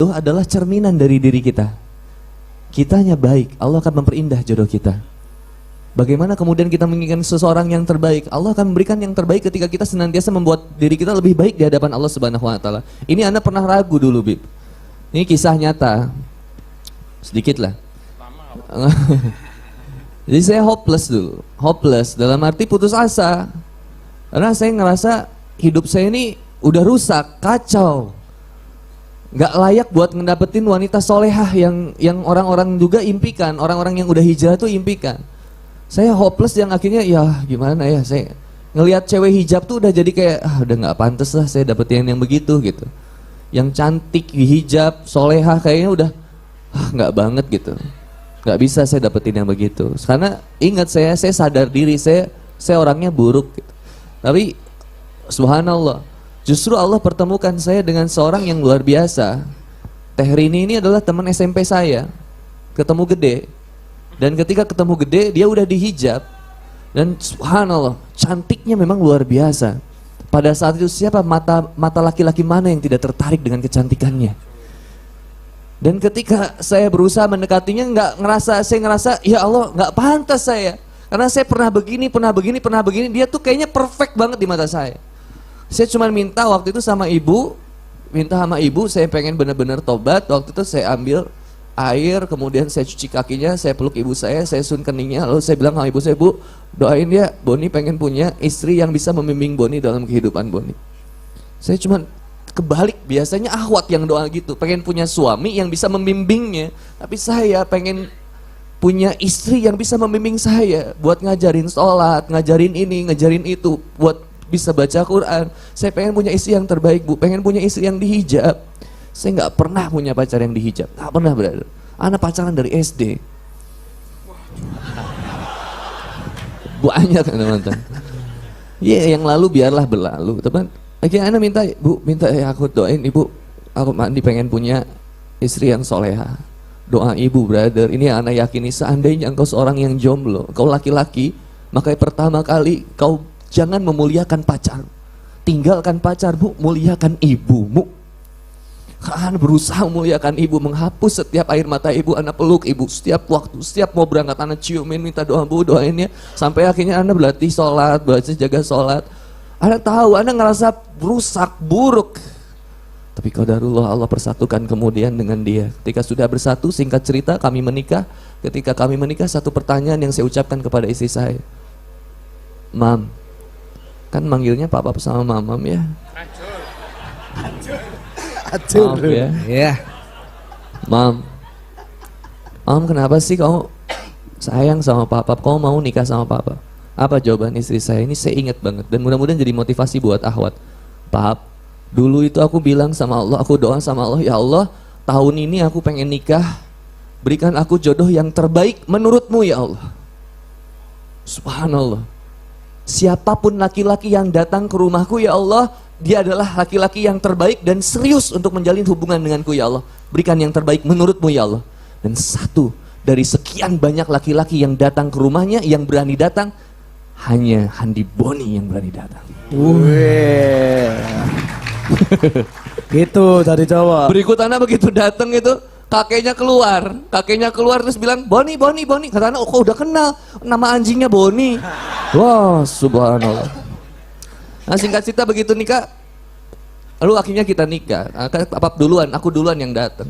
Itu adalah cerminan dari diri kita. Kitanya baik, Allah akan memperindah jodoh kita. Bagaimana kemudian kita menginginkan seseorang yang terbaik? Allah akan memberikan yang terbaik ketika kita senantiasa membuat diri kita lebih baik di hadapan Allah Subhanahu wa taala. Ini Anda pernah ragu dulu, Bib. Ini kisah nyata. Sedikit lah. Jadi saya hopeless dulu. Hopeless dalam arti putus asa. Karena saya ngerasa hidup saya ini udah rusak, kacau. Gak layak buat ngedapetin wanita solehah yang orang-orang juga impikan. Orang-orang yang udah hijrah tuh impikan. Saya hopeless yang akhirnya ya gimana ya, saya ngelihat cewek hijab tuh udah jadi kayak udah nggak pantas lah saya dapetin yang begitu gitu. Yang cantik hijab, solehah kayaknya udah nggak banget gitu. Nggak bisa saya dapetin yang begitu. Karena ingat saya sadar diri saya orangnya buruk gitu. Tapi subhanallah, justru Allah pertemukan saya dengan seorang yang luar biasa. Teh Rini ini adalah teman SMP saya. Ketemu gede. Dan ketika ketemu gede, dia udah dihijab. Dan subhanallah, cantiknya memang luar biasa. Pada saat itu siapa mata laki-laki mana yang tidak tertarik dengan kecantikannya? Dan ketika saya berusaha mendekatinya, saya ngerasa ya Allah nggak pantas saya. Karena saya pernah begini, dia tuh kayaknya perfect banget di mata saya. Saya cuma minta waktu itu sama ibu, saya pengen benar-benar tobat. Waktu itu saya ambil air, kemudian saya cuci kakinya, saya peluk ibu saya sun keningnya, lalu saya bilang sama ibu saya, Bu, doain ya, Boni pengen punya istri yang bisa membimbing Boni dalam kehidupan Boni. Saya cuma kebalik, biasanya Ahwat yang doa gitu, pengen punya suami yang bisa membimbingnya, tapi saya pengen punya istri yang bisa membimbing saya, buat ngajarin sholat, ngajarin ini, ngajarin itu, buat bisa baca Quran. Saya pengen punya istri yang terbaik, Bu, pengen punya istri yang dihijab. Saya nggak pernah punya pacar yang dihijab, nggak pernah berada. Anak pacaran dari SD. Banyak teman-teman. Ya yang lalu biarlah berlalu, teman. Akhirnya anak minta ya aku doain ibu, aku mandi pengen punya istri yang soleha. Doa ibu, brother. Ini anak yakini seandainya engkau seorang yang jomblo, kau laki-laki, maka pertama kali kau jangan memuliakan pacar. Tinggalkan pacar, Bu, muliakan ibumu. Anak berusaha memuliakan ibu, menghapus setiap air mata ibu, anak peluk ibu setiap waktu, setiap mau berangkat anak ciumin, minta doa Bu, doainnya, sampai akhirnya anak berlatih sholat, jaga sholat. Anak tahu, anak ngerasa rusak, buruk, tapi qadarullah Allah persatukan kemudian dengan dia. Ketika sudah bersatu, singkat cerita kami menikah. Ketika kami menikah, satu pertanyaan yang saya ucapkan kepada istri saya, Mam, kan manggilnya papa sama mamam ya. Maaf ya. Yeah. Mam, kenapa sih kamu sayang sama papa? Kamu mau nikah sama papa? Apa jawaban istri saya? Ini saya ingat banget dan mudah-mudahan jadi motivasi buat Ahwat. Pap, dulu itu aku bilang sama Allah, aku doa sama Allah, ya Allah, tahun ini aku pengen nikah, berikan aku jodoh yang terbaik menurutmu ya Allah. Subhanallah. Siapapun laki-laki yang datang ke rumahku ya Allah, dia adalah laki-laki yang terbaik dan serius untuk menjalin hubungan denganku ya Allah. Berikan yang terbaik menurutmu ya Allah. Dan satu dari sekian banyak laki-laki yang datang ke rumahnya, yang berani datang, hanya Handi Boni yang berani datang. Gitu dari Jawa. Berikut anak begitu datang itu, kakeknya keluar terus bilang, Boni. Kata anak, kok udah kenal, nama anjingnya Boni. Wah, subhanallah. Nah singkat cerita begitu nikah, lalu akhirnya kita nikah. Papap duluan, aku duluan yang datang.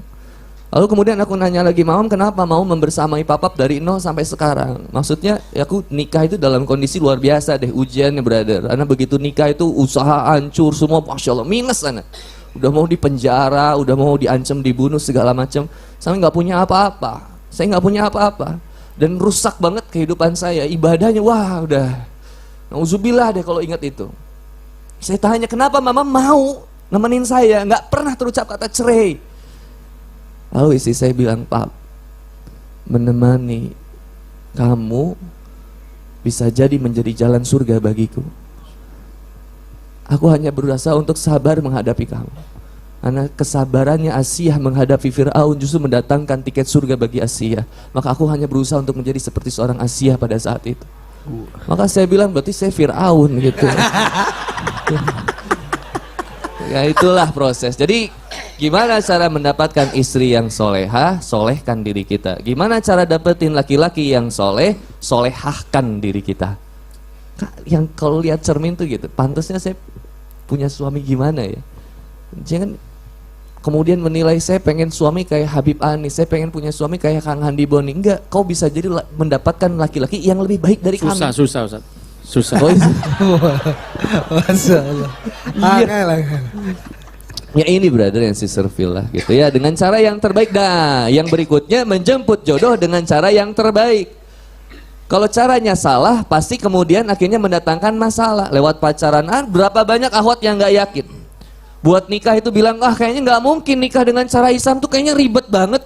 Lalu kemudian aku nanya lagi, Mam kenapa mau membersamai papap dari nol sampai sekarang? Maksudnya ya aku nikah itu dalam kondisi luar biasa deh, ujiannya brother. Karena begitu nikah itu usaha hancur semua, Masya Allah, minus anak. Udah mau dipenjara, udah mau diancam dibunuh segala macam. Saya nggak punya apa-apa. Dan rusak banget kehidupan saya, ibadahnya wah udah. Nauzubillah deh kalau ingat itu. Saya tanya, kenapa mama mau nemenin saya? Nggak pernah terucap kata cerai. Lalu istri saya bilang, Pap, menemani kamu bisa jadi menjadi jalan surga bagiku. Aku hanya berusaha untuk sabar menghadapi kamu. Karena kesabarannya Asiyah menghadapi Fir'aun justru mendatangkan tiket surga bagi Asiyah. Maka aku hanya berusaha untuk menjadi seperti seorang Asiyah pada saat itu. Maka saya bilang berarti saya Fir'aun gitu. Ya itulah proses. Jadi gimana cara mendapatkan istri yang soleha, solehkan diri kita. Gimana cara dapetin laki-laki yang soleh, solehahkan diri kita. Yang kalau lihat cermin tuh gitu, pantasnya saya punya suami gimana ya. Jangan kemudian menilai saya pengen suami kayak Habib Ani, saya pengen punya suami kayak Kang Handi Boni. Enggak, kau bisa jadi mendapatkan laki-laki yang lebih baik dari kami. Susah Ustaz. Susah. Oh, iya. Masalah. Iya. Ya ini brother and sister feel lah gitu ya, dengan cara yang terbaik. Nah yang berikutnya menjemput jodoh dengan cara yang terbaik. Kalau caranya salah pasti kemudian akhirnya mendatangkan masalah. Lewat pacaran, berapa banyak akhwat yang gak yakin buat nikah itu bilang, kayaknya gak mungkin nikah dengan cara Islam tuh kayaknya ribet banget.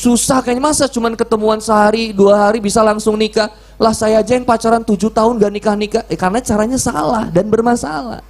Susah kayaknya, masa cuman ketemuan sehari 2 hari bisa langsung nikah. Lah saya aja yang pacaran 7 tahun gak nikah-nikah, karena caranya salah dan bermasalah.